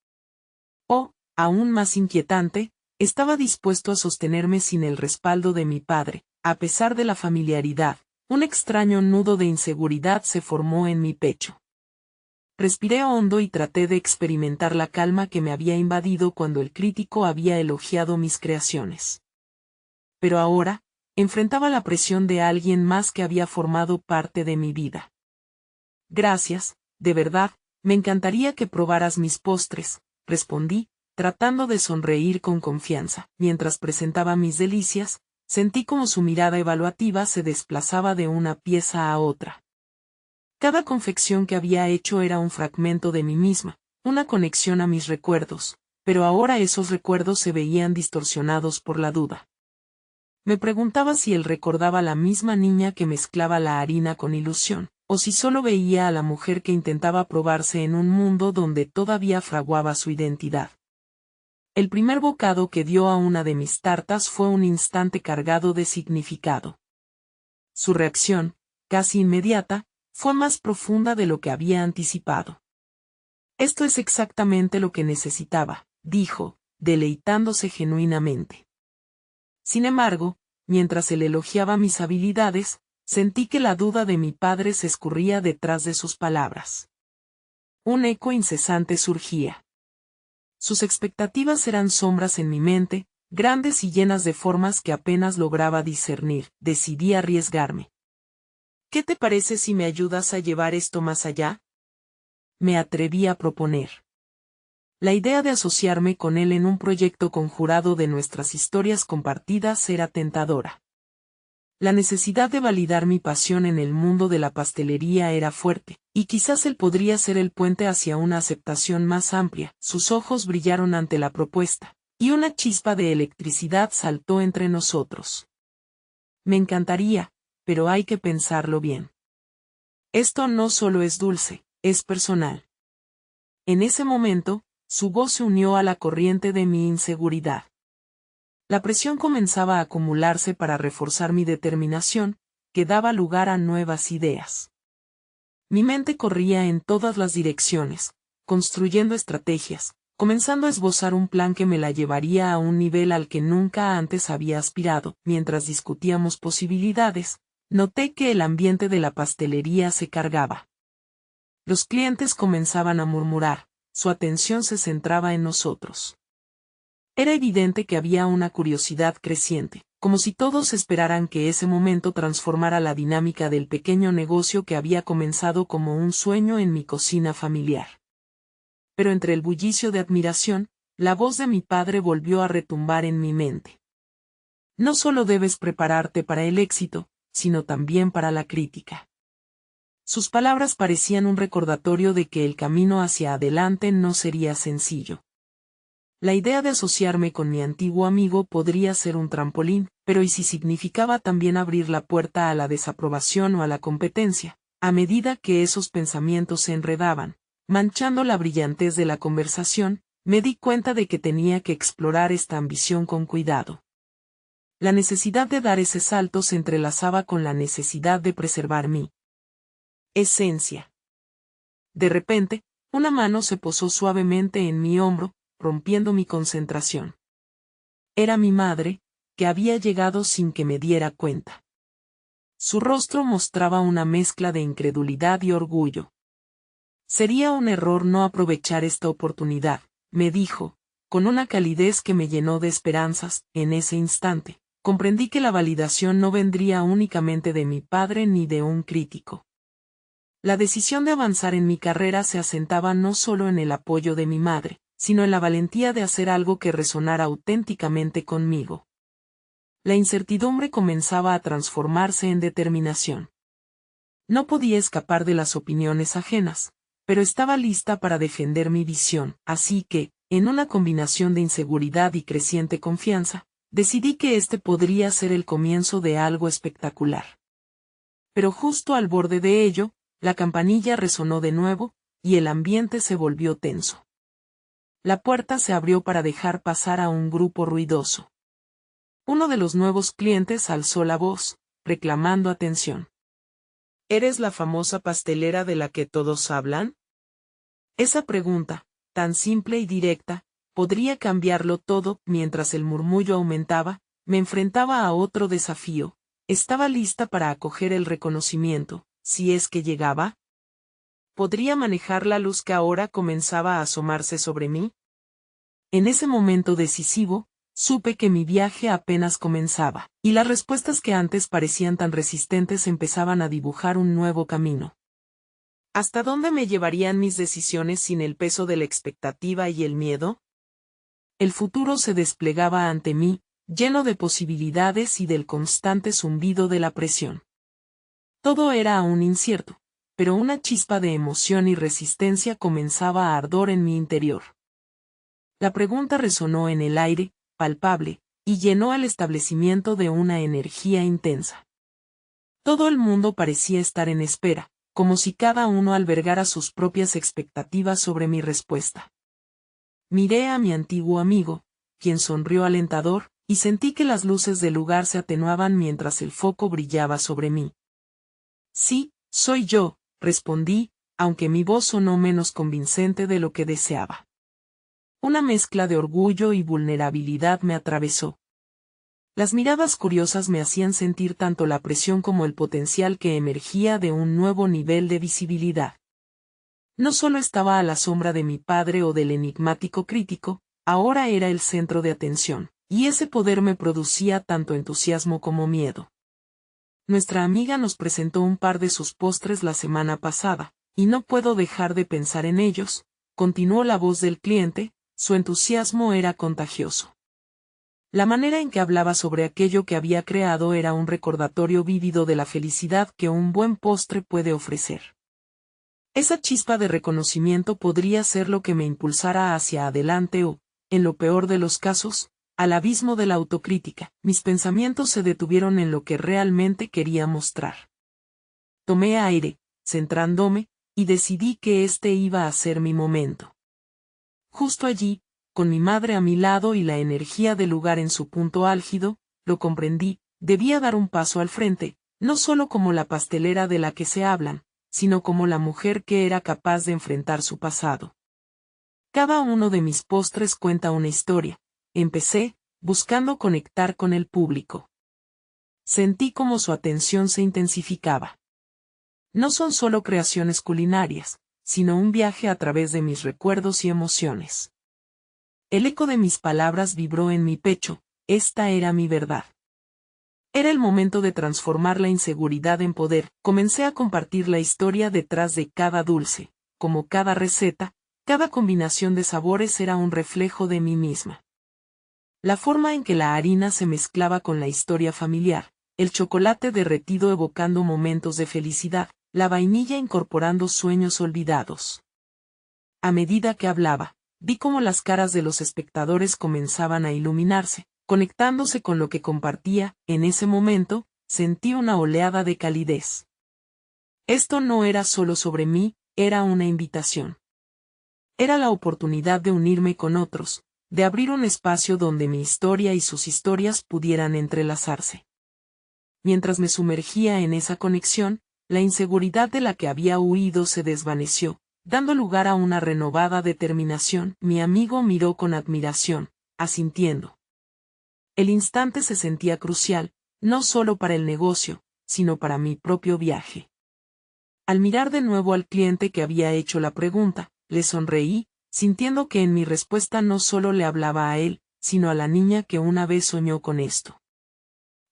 O, aún más inquietante, estaba dispuesto a sostenerme sin el respaldo de mi padre, a pesar de la familiaridad. Un extraño nudo de inseguridad se formó en mi pecho. Respiré hondo y traté de experimentar la calma que me había invadido cuando el crítico había elogiado mis creaciones. Pero ahora, enfrentaba la presión de alguien más que había formado parte de mi vida. Gracias, de verdad, me encantaría que probaras mis postres, respondí, tratando de sonreír con confianza. Mientras presentaba mis delicias, sentí como su mirada evaluativa se desplazaba de una pieza a otra. Cada confección que había hecho era un fragmento de mí misma, una conexión a mis recuerdos, pero ahora esos recuerdos se veían distorsionados por la duda. Me preguntaba si él recordaba la misma niña que mezclaba la harina con ilusión, o si solo veía a la mujer que intentaba probarse en un mundo donde todavía fraguaba su identidad. El primer bocado que dio a una de mis tartas fue un instante cargado de significado. Su reacción, casi inmediata, fue más profunda de lo que había anticipado. «Esto es exactamente lo que necesitaba», dijo, deleitándose genuinamente. Sin embargo, mientras él elogiaba mis habilidades, sentí que la duda de mi padre se escurría detrás de sus palabras. Un eco incesante surgía. Sus expectativas eran sombras en mi mente, grandes y llenas de formas que apenas lograba discernir. Decidí arriesgarme. «¿Qué te parece si me ayudas a llevar esto más allá?», me atreví a proponer. La idea de asociarme con él en un proyecto conjurado de nuestras historias compartidas era tentadora. La necesidad de validar mi pasión en el mundo de la pastelería era fuerte, y quizás él podría ser el puente hacia una aceptación más amplia. Sus ojos brillaron ante la propuesta, y una chispa de electricidad saltó entre nosotros. «Me encantaría, pero hay que pensarlo bien. Esto no solo es dulce, es personal». En ese momento, su voz se unió a la corriente de mi inseguridad. La presión comenzaba a acumularse para reforzar mi determinación, que daba lugar a nuevas ideas. Mi mente corría en todas las direcciones, construyendo estrategias, comenzando a esbozar un plan que me la llevaría a un nivel al que nunca antes había aspirado. Mientras discutíamos posibilidades, noté que el ambiente de la pastelería se cargaba. Los clientes comenzaban a murmurar, su atención se centraba en nosotros. Era evidente que había una curiosidad creciente, como si todos esperaran que ese momento transformara la dinámica del pequeño negocio que había comenzado como un sueño en mi cocina familiar. Pero entre el bullicio de admiración, la voz de mi padre volvió a retumbar en mi mente. «No solo debes prepararte para el éxito, sino también para la crítica». Sus palabras parecían un recordatorio de que el camino hacia adelante no sería sencillo. La idea de asociarme con mi antiguo amigo podría ser un trampolín, pero ¿y si significaba también abrir la puerta a la desaprobación o a la competencia? A medida que esos pensamientos se enredaban, manchando la brillantez de la conversación, me di cuenta de que tenía que explorar esta ambición con cuidado. La necesidad de dar ese salto se entrelazaba con la necesidad de preservar mi esencia. De repente, una mano se posó suavemente en mi hombro, rompiendo mi concentración. Era mi madre, que había llegado sin que me diera cuenta. Su rostro mostraba una mezcla de incredulidad y orgullo. «Sería un error no aprovechar esta oportunidad», me dijo, con una calidez que me llenó de esperanzas. En ese instante, comprendí que la validación no vendría únicamente de mi padre ni de un crítico. La decisión de avanzar en mi carrera se asentaba no solo en el apoyo de mi madre, sino en la valentía de hacer algo que resonara auténticamente conmigo. La incertidumbre comenzaba a transformarse en determinación. No podía escapar de las opiniones ajenas, pero estaba lista para defender mi visión, así que, en una combinación de inseguridad y creciente confianza, decidí que este podría ser el comienzo de algo espectacular. Pero justo al borde de ello, la campanilla resonó de nuevo, y el ambiente se volvió tenso. La puerta se abrió para dejar pasar a un grupo ruidoso. Uno de los nuevos clientes alzó la voz, reclamando atención. «¿Eres la famosa pastelera de la que todos hablan?». Esa pregunta, tan simple y directa, podría cambiarlo todo. Mientras el murmullo aumentaba, me enfrentaba a otro desafío. Estaba lista para acoger el reconocimiento, si es que llegaba. ¿Podría manejar la luz que ahora comenzaba a asomarse sobre mí? En ese momento decisivo, supe que mi viaje apenas comenzaba, y las respuestas que antes parecían tan resistentes empezaban a dibujar un nuevo camino. ¿Hasta dónde me llevarían mis decisiones sin el peso de la expectativa y el miedo? El futuro se desplegaba ante mí, lleno de posibilidades y del constante zumbido de la presión. Todo era aún incierto, pero una chispa de emoción y resistencia comenzaba a ardor en mi interior. La pregunta resonó en el aire, palpable, y llenó al establecimiento de una energía intensa. Todo el mundo parecía estar en espera, como si cada uno albergara sus propias expectativas sobre mi respuesta. Miré a mi antiguo amigo, quien sonrió alentador, y sentí que las luces del lugar se atenuaban mientras el foco brillaba sobre mí. Sí, soy yo, respondí, aunque mi voz sonó menos convincente de lo que deseaba. Una mezcla de orgullo y vulnerabilidad me atravesó. Las miradas curiosas me hacían sentir tanto la presión como el potencial que emergía de un nuevo nivel de visibilidad. No solo estaba a la sombra de mi padre o del enigmático crítico, ahora era el centro de atención, y ese poder me producía tanto entusiasmo como miedo. Nuestra amiga nos presentó un par de sus postres la semana pasada, y no puedo dejar de pensar en ellos, continuó la voz del cliente, su entusiasmo era contagioso. La manera en que hablaba sobre aquello que había creado era un recordatorio vívido de la felicidad que un buen postre puede ofrecer. Esa chispa de reconocimiento podría ser lo que me impulsara hacia adelante o, en lo peor de los casos, al abismo de la autocrítica. Mis pensamientos se detuvieron en lo que realmente quería mostrar. Tomé aire, centrándome, y decidí que este iba a ser mi momento. Justo allí, con mi madre a mi lado y la energía del lugar en su punto álgido, lo comprendí, debía dar un paso al frente, no solo como la pastelera de la que se hablan, sino como la mujer que era capaz de enfrentar su pasado. Cada uno de mis postres cuenta una historia. Empecé, buscando conectar con el público. Sentí como su atención se intensificaba. No son solo creaciones culinarias, sino un viaje a través de mis recuerdos y emociones. El eco de mis palabras vibró en mi pecho, esta era mi verdad. Era el momento de transformar la inseguridad en poder. Comencé a compartir la historia detrás de cada dulce, como cada receta, cada combinación de sabores era un reflejo de mí misma. La forma en que la harina se mezclaba con la historia familiar, el chocolate derretido evocando momentos de felicidad, la vainilla incorporando sueños olvidados. A medida que hablaba, vi cómo las caras de los espectadores comenzaban a iluminarse, conectándose con lo que compartía. En ese momento, sentí una oleada de calidez. Esto no era solo sobre mí, era una invitación. Era la oportunidad de unirme con otros, de abrir un espacio donde mi historia y sus historias pudieran entrelazarse. Mientras me sumergía en esa conexión, la inseguridad de la que había huido se desvaneció, dando lugar a una renovada determinación. Mi amigo miró con admiración, asintiendo. El instante se sentía crucial, no solo para el negocio, sino para mi propio viaje. Al mirar de nuevo al cliente que había hecho la pregunta, le sonreí, sintiendo que en mi respuesta no solo le hablaba a él, sino a la niña que una vez soñó con esto.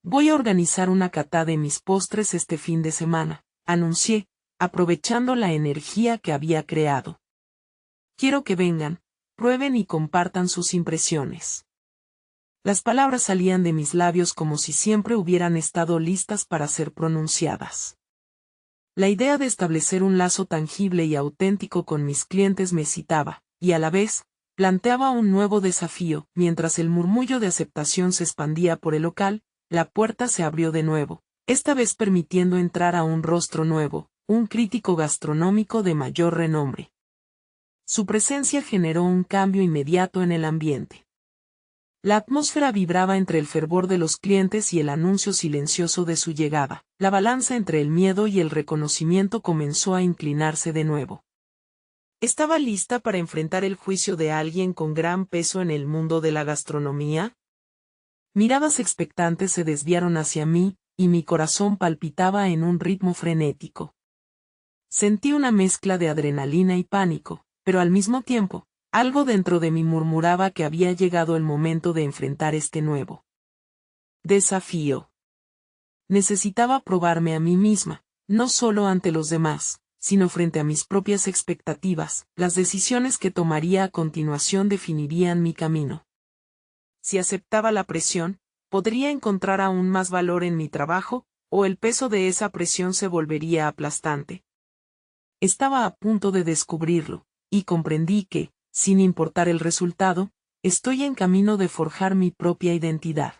Voy a organizar una cata de mis postres este fin de semana, anuncié, aprovechando la energía que había creado. Quiero que vengan, prueben y compartan sus impresiones. Las palabras salían de mis labios como si siempre hubieran estado listas para ser pronunciadas. La idea de establecer un lazo tangible y auténtico con mis clientes me excitaba, y a la vez, planteaba un nuevo desafío. Mientras el murmullo de aceptación se expandía por el local, la puerta se abrió de nuevo, esta vez permitiendo entrar a un rostro nuevo, un crítico gastronómico de mayor renombre. Su presencia generó un cambio inmediato en el ambiente. La atmósfera vibraba entre el fervor de los clientes y el anuncio silencioso de su llegada. La balanza entre el miedo y el reconocimiento comenzó a inclinarse de nuevo. ¿Estaba lista para enfrentar el juicio de alguien con gran peso en el mundo de la gastronomía? Miradas expectantes se desviaron hacia mí, y mi corazón palpitaba en un ritmo frenético. Sentí una mezcla de adrenalina y pánico, pero al mismo tiempo, algo dentro de mí murmuraba que había llegado el momento de enfrentar este nuevo desafío. Necesitaba probarme a mí misma, no solo ante los demás, sino frente a mis propias expectativas. Las decisiones que tomaría a continuación definirían mi camino. Si aceptaba la presión, podría encontrar aún más valor en mi trabajo, o el peso de esa presión se volvería aplastante. Estaba a punto de descubrirlo, y comprendí que, sin importar el resultado, estoy en camino de forjar mi propia identidad.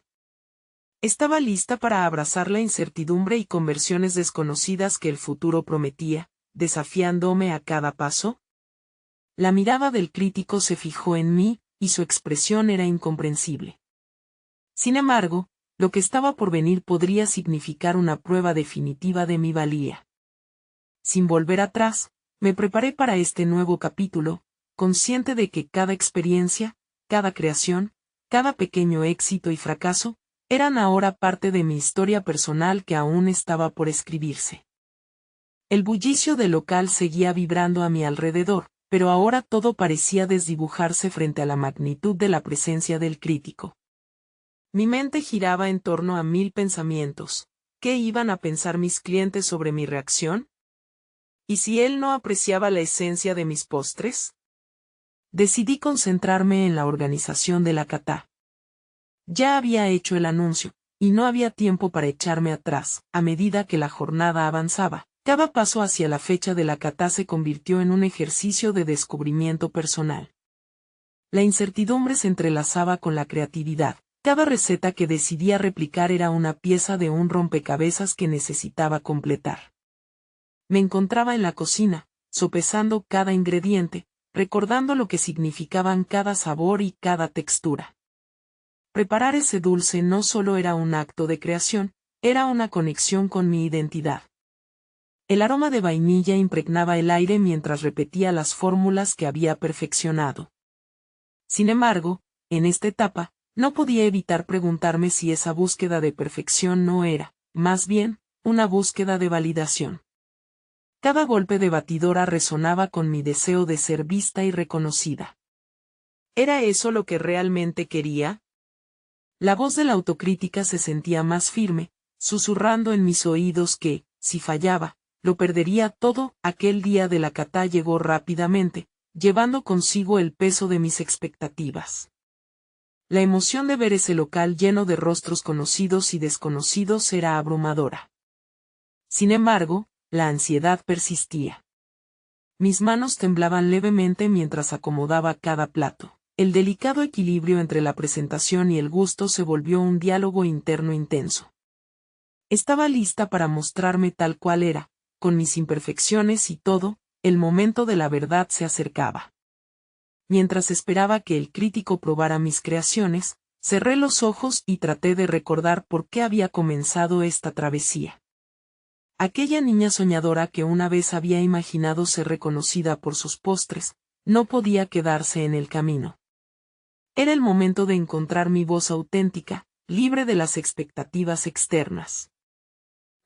Estaba lista para abrazar la incertidumbre y conversiones desconocidas que el futuro prometía, desafiándome a cada paso. La mirada del crítico se fijó en mí, y su expresión era incomprensible. Sin embargo, lo que estaba por venir podría significar una prueba definitiva de mi valía. Sin volver atrás, me preparé para este nuevo capítulo, consciente de que cada experiencia, cada creación, cada pequeño éxito y fracaso, eran ahora parte de mi historia personal que aún estaba por escribirse. El bullicio del local seguía vibrando a mi alrededor, pero ahora todo parecía desdibujarse frente a la magnitud de la presencia del crítico. Mi mente giraba en torno a 1000 pensamientos. ¿Qué iban a pensar mis clientes sobre mi reacción? ¿Y si él no apreciaba la esencia de mis postres? Decidí concentrarme en la organización de la cata. Ya había hecho el anuncio, y no había tiempo para echarme atrás. A medida que la jornada avanzaba, cada paso hacia la fecha de la cata se convirtió en un ejercicio de descubrimiento personal. La incertidumbre se entrelazaba con la creatividad. Cada receta que decidía replicar era una pieza de un rompecabezas que necesitaba completar. Me encontraba en la cocina, sopesando cada ingrediente, recordando lo que significaban cada sabor y cada textura. Preparar ese dulce no solo era un acto de creación, era una conexión con mi identidad. El aroma de vainilla impregnaba el aire mientras repetía las fórmulas que había perfeccionado. Sin embargo, en esta etapa, no podía evitar preguntarme si esa búsqueda de perfección no era, más bien, una búsqueda de validación. Cada golpe de batidora resonaba con mi deseo de ser vista y reconocida. ¿Era eso lo que realmente quería? La voz de la autocrítica se sentía más firme, susurrando en mis oídos que, si fallaba, lo perdería todo. Aquel día de la cata llegó rápidamente, llevando consigo el peso de mis expectativas. La emoción de ver ese local lleno de rostros conocidos y desconocidos era abrumadora. Sin embargo, la ansiedad persistía. Mis manos temblaban levemente mientras acomodaba cada plato. El delicado equilibrio entre la presentación y el gusto se volvió un diálogo interno intenso. Estaba lista para mostrarme tal cual era, con mis imperfecciones y todo. El momento de la verdad se acercaba. Mientras esperaba que el crítico probara mis creaciones, cerré los ojos y traté de recordar por qué había comenzado esta travesía. Aquella niña soñadora que una vez había imaginado ser reconocida por sus postres, no podía quedarse en el camino. Era el momento de encontrar mi voz auténtica, libre de las expectativas externas.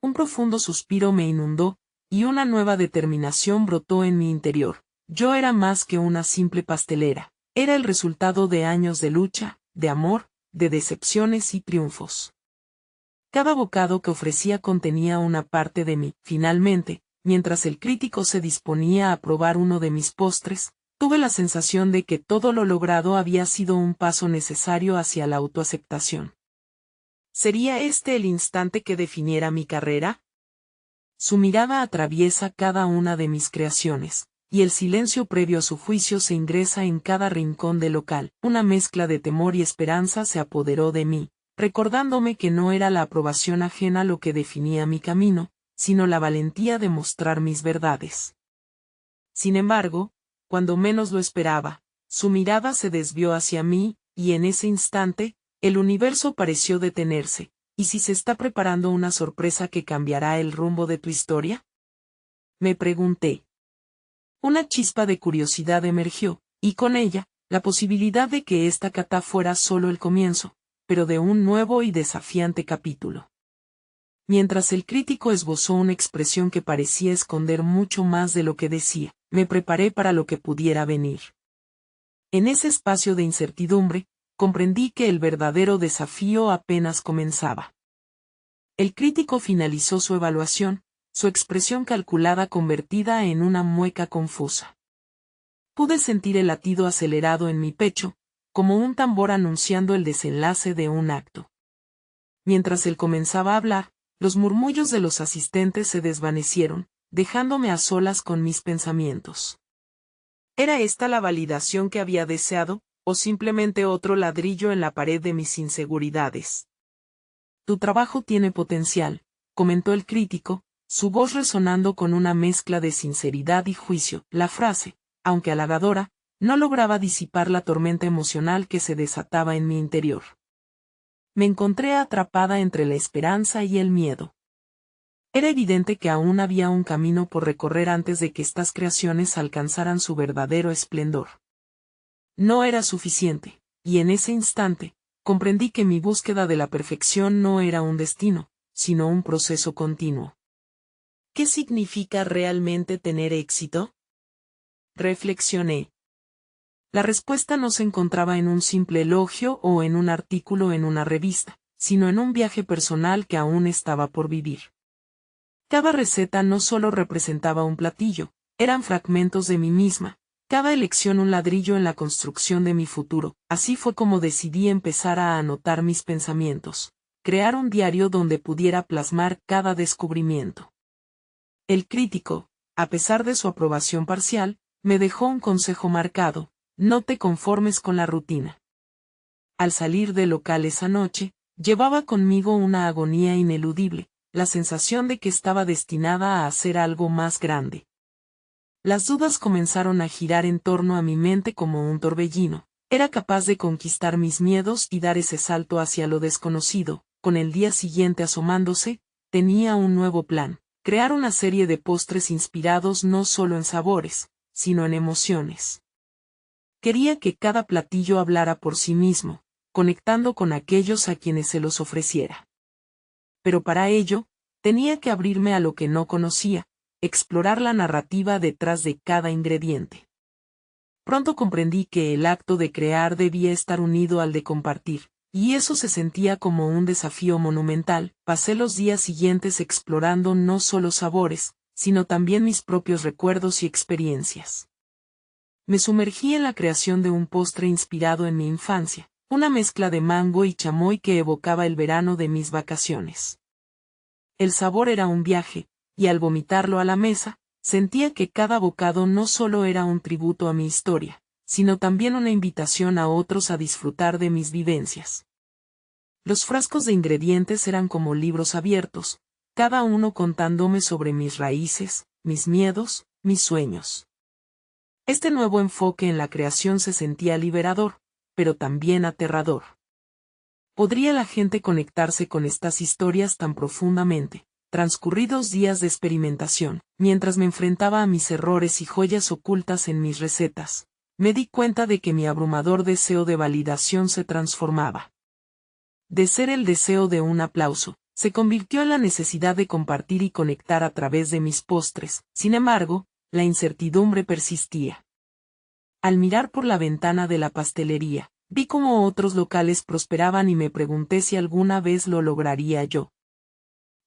Un profundo suspiro me inundó, y una nueva determinación brotó en mi interior. Yo era más que una simple pastelera, era el resultado de años de lucha, de amor, de decepciones y triunfos. Cada bocado que ofrecía contenía una parte de mí. Finalmente, mientras el crítico se disponía a probar uno de mis postres, tuve la sensación de que todo lo logrado había sido un paso necesario hacia la autoaceptación. ¿Sería este el instante que definiera mi carrera? Su mirada atraviesa cada una de mis creaciones, y el silencio previo a su juicio se ingresa en cada rincón del local. Una mezcla de temor y esperanza se apoderó de mí, recordándome que no era la aprobación ajena lo que definía mi camino, sino la valentía de mostrar mis verdades. Sin embargo, cuando menos lo esperaba, su mirada se desvió hacia mí, y en ese instante, el universo pareció detenerse. ¿Y si se está preparando una sorpresa que cambiará el rumbo de tu historia? Me pregunté. Una chispa de curiosidad emergió, y con ella, la posibilidad de que esta cata fuera solo el comienzo, pero de un nuevo y desafiante capítulo. Mientras el crítico esbozó una expresión que parecía esconder mucho más de lo que decía, me preparé para lo que pudiera venir. En ese espacio de incertidumbre, comprendí que el verdadero desafío apenas comenzaba. El crítico finalizó su evaluación, su expresión calculada convertida en una mueca confusa. Pude sentir el latido acelerado en mi pecho, como un tambor anunciando el desenlace de un acto. Mientras él comenzaba a hablar, los murmullos de los asistentes se desvanecieron, dejándome a solas con mis pensamientos. ¿Era esta la validación que había deseado, o simplemente otro ladrillo en la pared de mis inseguridades. Tu trabajo tiene potencial, comentó el crítico, su voz resonando con una mezcla de sinceridad y juicio. La frase, aunque halagadora, no lograba disipar la tormenta emocional que se desataba en mi interior. Me encontré atrapada entre la esperanza y el miedo. Era evidente que aún había un camino por recorrer antes de que estas creaciones alcanzaran su verdadero esplendor. No era suficiente, y en ese instante, comprendí que mi búsqueda de la perfección no era un destino, sino un proceso continuo. ¿Qué significa realmente tener éxito? Reflexioné. La respuesta no se encontraba en un simple elogio o en un artículo en una revista, sino en un viaje personal que aún estaba por vivir. Cada receta no solo representaba un platillo, eran fragmentos de mí misma, cada elección un ladrillo en la construcción de mi futuro. Así fue como decidí empezar a anotar mis pensamientos, crear un diario donde pudiera plasmar cada descubrimiento. El crítico, a pesar de su aprobación parcial, me dejó un consejo marcado: no te conformes con la rutina. Al salir del local esa noche, llevaba conmigo una agonía ineludible, la sensación de que estaba destinada a hacer algo más grande. Las dudas comenzaron a girar en torno a mi mente como un torbellino. Era capaz de conquistar mis miedos y dar ese salto hacia lo desconocido. Con el día siguiente asomándose, tenía un nuevo plan: crear una serie de postres inspirados no solo en sabores, sino en emociones. Quería que cada platillo hablara por sí mismo, conectando con aquellos a quienes se los ofreciera. Pero para ello, tenía que abrirme a lo que no conocía, explorar la narrativa detrás de cada ingrediente. Pronto comprendí que el acto de crear debía estar unido al de compartir, y eso se sentía como un desafío monumental. Pasé los días siguientes explorando no solo sabores, sino también mis propios recuerdos y experiencias. Me sumergí en la creación de un postre inspirado en mi infancia, una mezcla de mango y chamoy que evocaba el verano de mis vacaciones. El sabor era un viaje, y al vomitarlo a la mesa, sentía que cada bocado no solo era un tributo a mi historia, sino también una invitación a otros a disfrutar de mis vivencias. Los frascos de ingredientes eran como libros abiertos, cada uno contándome sobre mis raíces, mis miedos, mis sueños. Este nuevo enfoque en la creación se sentía liberador, pero también aterrador. ¿Podría la gente conectarse con estas historias tan profundamente? Transcurridos días de experimentación, mientras me enfrentaba a mis errores y joyas ocultas en mis recetas, me di cuenta de que mi abrumador deseo de validación se transformaba. De ser el deseo de un aplauso, se convirtió en la necesidad de compartir y conectar a través de mis postres. Sin embargo, la incertidumbre persistía. Al mirar por la ventana de la pastelería, vi cómo otros locales prosperaban y me pregunté si alguna vez lo lograría yo.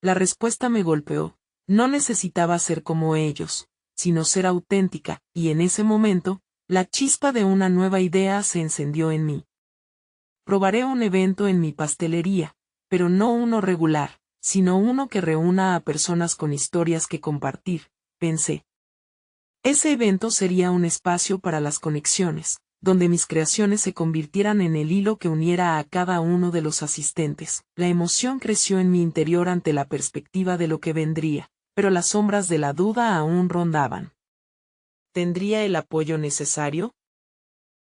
La respuesta me golpeó: no necesitaba ser como ellos, sino ser auténtica, y en ese momento, la chispa de una nueva idea se encendió en mí. Probaré un evento en mi pastelería, pero no uno regular, sino uno que reúna a personas con historias que compartir, pensé. Ese evento sería un espacio para las conexiones, donde mis creaciones se convirtieran en el hilo que uniera a cada uno de los asistentes. La emoción creció en mi interior ante la perspectiva de lo que vendría, pero las sombras de la duda aún rondaban. ¿Tendría el apoyo necesario?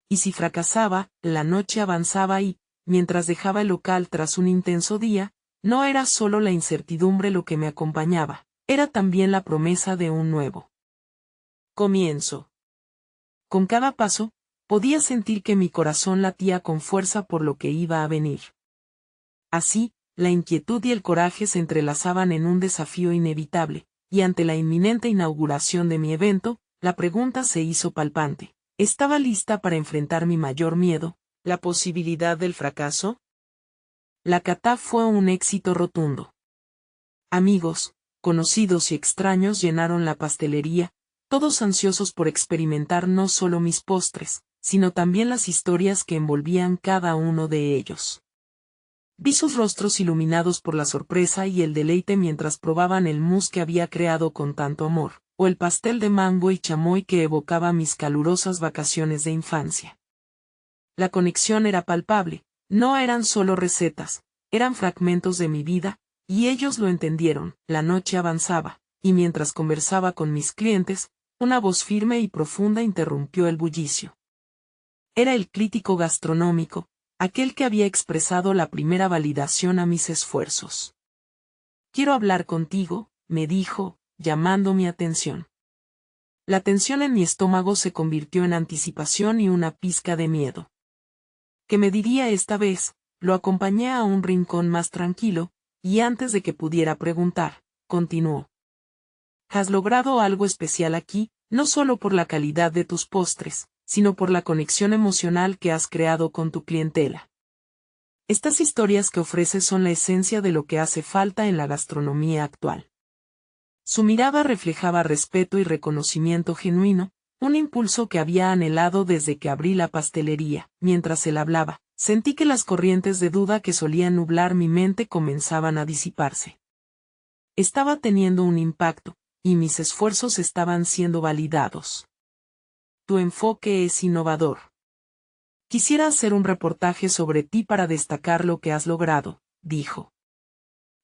Y si fracasaba, la noche avanzaba y, mientras dejaba el local tras un intenso día, no era solo la incertidumbre lo que me acompañaba, era también la promesa de un nuevo comienzo. Con cada paso, podía sentir que mi corazón latía con fuerza por lo que iba a venir. Así, la inquietud y el coraje se entrelazaban en un desafío inevitable, y ante la inminente inauguración de mi evento, la pregunta se hizo palpante: ¿estaba lista para enfrentar mi mayor miedo, la posibilidad del fracaso? La cata fue un éxito rotundo. Amigos, conocidos y extraños llenaron la pastelería, todos ansiosos por experimentar no solo mis postres, sino también las historias que envolvían cada uno de ellos. Vi sus rostros iluminados por la sorpresa y el deleite mientras probaban el mousse que había creado con tanto amor, o el pastel de mango y chamoy que evocaba mis calurosas vacaciones de infancia. La conexión era palpable, no eran solo recetas, eran fragmentos de mi vida, y ellos lo entendieron. La noche avanzaba, y mientras conversaba con mis clientes, una voz firme y profunda interrumpió el bullicio. Era el crítico gastronómico, aquel que había expresado la primera validación a mis esfuerzos. «Quiero hablar contigo», me dijo, llamando mi atención. La tensión en mi estómago se convirtió en anticipación y una pizca de miedo. ¿Qué me diría esta vez? Lo acompañé a un rincón más tranquilo, y antes de que pudiera preguntar, continuó. «Has logrado algo especial aquí, no solo por la calidad de tus postres, sino por la conexión emocional que has creado con tu clientela. Estas historias que ofreces son la esencia de lo que hace falta en la gastronomía actual». Su mirada reflejaba respeto y reconocimiento genuino, un impulso que había anhelado desde que abrí la pastelería. Mientras él hablaba, sentí que las corrientes de duda que solían nublar mi mente comenzaban a disiparse. Estaba teniendo un impacto, y mis esfuerzos estaban siendo validados. Tu enfoque es innovador. Quisiera hacer un reportaje sobre ti para destacar lo que has logrado, dijo.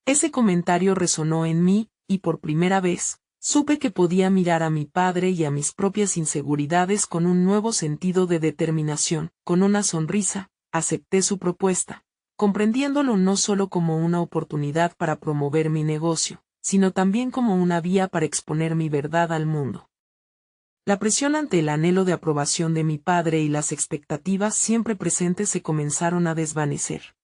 Ese comentario resonó en mí, y por primera vez, supe que podía mirar a mi padre y a mis propias inseguridades con un nuevo sentido de determinación. Con una sonrisa, acepté su propuesta, comprendiéndolo no solo como una oportunidad para promover mi negocio, sino también como una vía para exponer mi verdad al mundo. La presión ante el anhelo de aprobación de mi padre y las expectativas siempre presentes se comenzaron a desvanecer.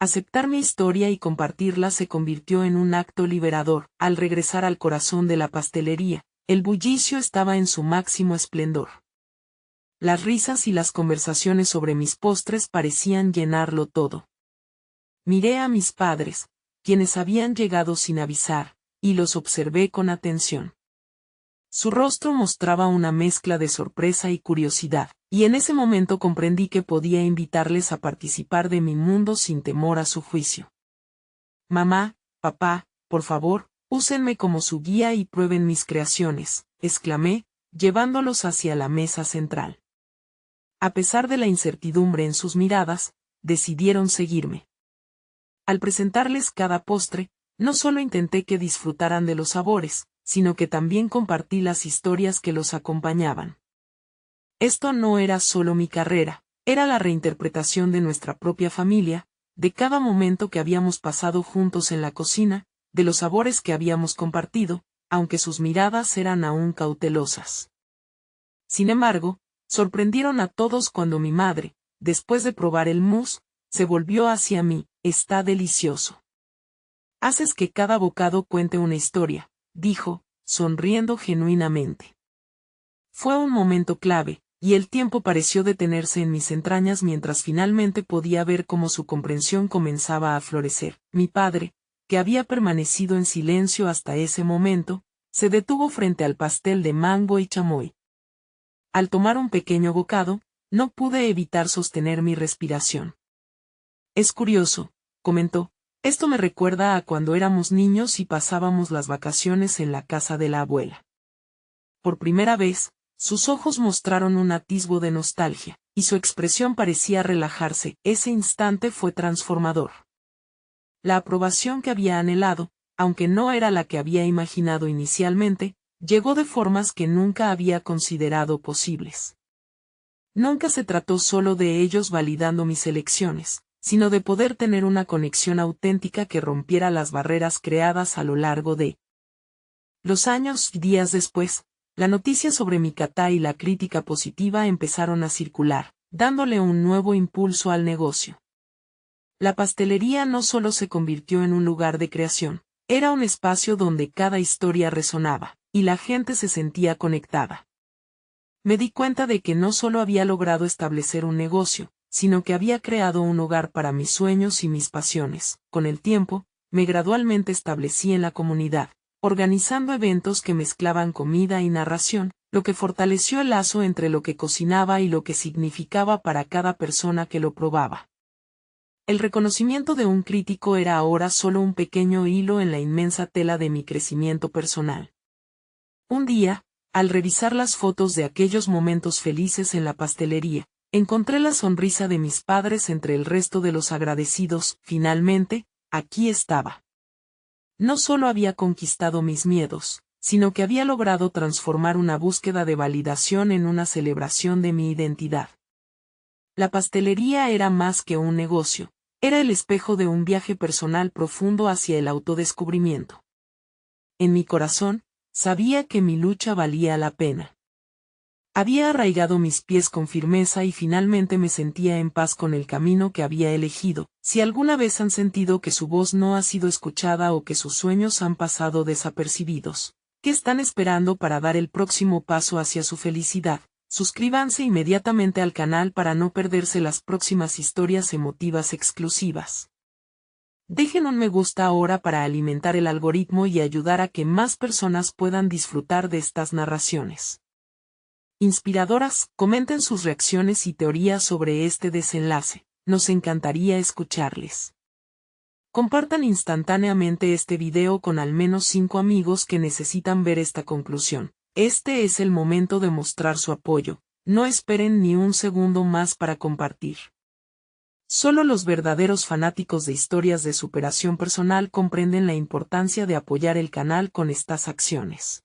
Aceptar mi historia y compartirla se convirtió en un acto liberador. Al regresar al corazón de la pastelería, el bullicio estaba en su máximo esplendor. Las risas y las conversaciones sobre mis postres parecían llenarlo todo. Miré a mis padres, quienes habían llegado sin avisar, y los observé con atención. Su rostro mostraba una mezcla de sorpresa y curiosidad, y en ese momento comprendí que podía invitarles a participar de mi mundo sin temor a su juicio. «Mamá, papá, por favor, úsenme como su guía y prueben mis creaciones», exclamé, llevándolos hacia la mesa central. A pesar de la incertidumbre en sus miradas, decidieron seguirme. Al presentarles cada postre, no solo intenté que disfrutaran de los sabores, sino que también compartí las historias que los acompañaban. Esto no era solo mi carrera, era la reinterpretación de nuestra propia familia, de cada momento que habíamos pasado juntos en la cocina, de los sabores que habíamos compartido, aunque sus miradas eran aún cautelosas. Sin embargo, sorprendieron a todos cuando mi madre, después de probar el mousse, se volvió hacia mí. «Está delicioso. Haces que cada bocado cuente una historia», dijo, sonriendo genuinamente. Fue un momento clave, y el tiempo pareció detenerse en mis entrañas mientras finalmente podía ver cómo su comprensión comenzaba a florecer. Mi padre, que había permanecido en silencio hasta ese momento, se detuvo frente al pastel de mango y chamoy. Al tomar un pequeño bocado, no pude evitar sostener mi respiración. «Es curioso», comentó, «esto me recuerda a cuando éramos niños y pasábamos las vacaciones en la casa de la abuela». Por primera vez, sus ojos mostraron un atisbo de nostalgia, y su expresión parecía relajarse. Ese instante fue transformador. La aprobación que había anhelado, aunque no era la que había imaginado inicialmente, llegó de formas que nunca había considerado posibles. Nunca se trató solo de ellos validando mis elecciones, sino de poder tener una conexión auténtica que rompiera las barreras creadas a lo largo de los años. Días después, la noticia sobre mi cata y la crítica positiva empezaron a circular, dándole un nuevo impulso al negocio. La pastelería no solo se convirtió en un lugar de creación, era un espacio donde cada historia resonaba, y la gente se sentía conectada. Me di cuenta de que no solo había logrado establecer un negocio, sino que había creado un hogar para mis sueños y mis pasiones. Con el tiempo, me gradualmente establecí en la comunidad, organizando eventos que mezclaban comida y narración, lo que fortaleció el lazo entre lo que cocinaba y lo que significaba para cada persona que lo probaba. El reconocimiento de un crítico era ahora solo un pequeño hilo en la inmensa tela de mi crecimiento personal. Un día, al revisar las fotos de aquellos momentos felices en la pastelería, Encontré la sonrisa de mis padres entre el resto de los agradecidos. Finalmente, aquí estaba. No solo había conquistado mis miedos, sino que había logrado transformar una búsqueda de validación en una celebración de mi identidad. La pastelería era más que un negocio, era el espejo de un viaje personal profundo hacia el autodescubrimiento. En mi corazón, sabía que mi lucha valía la pena. Había arraigado mis pies con firmeza y finalmente me sentía en paz con el camino que había elegido. Si alguna vez han sentido que su voz no ha sido escuchada o que sus sueños han pasado desapercibidos, ¿qué están esperando para dar el próximo paso hacia su felicidad? Suscríbanse inmediatamente al canal para no perderse las próximas historias emotivas exclusivas. Dejen un me gusta ahora para alimentar el algoritmo y ayudar a que más personas puedan disfrutar de estas narraciones inspiradoras. Comenten sus reacciones y teorías sobre este desenlace, nos encantaría escucharles. Compartan instantáneamente este video con al menos 5 amigos que necesitan ver esta conclusión. Este es el momento de mostrar su apoyo, no esperen ni un segundo más para compartir. Solo los verdaderos fanáticos de historias de superación personal comprenden la importancia de apoyar el canal con estas acciones.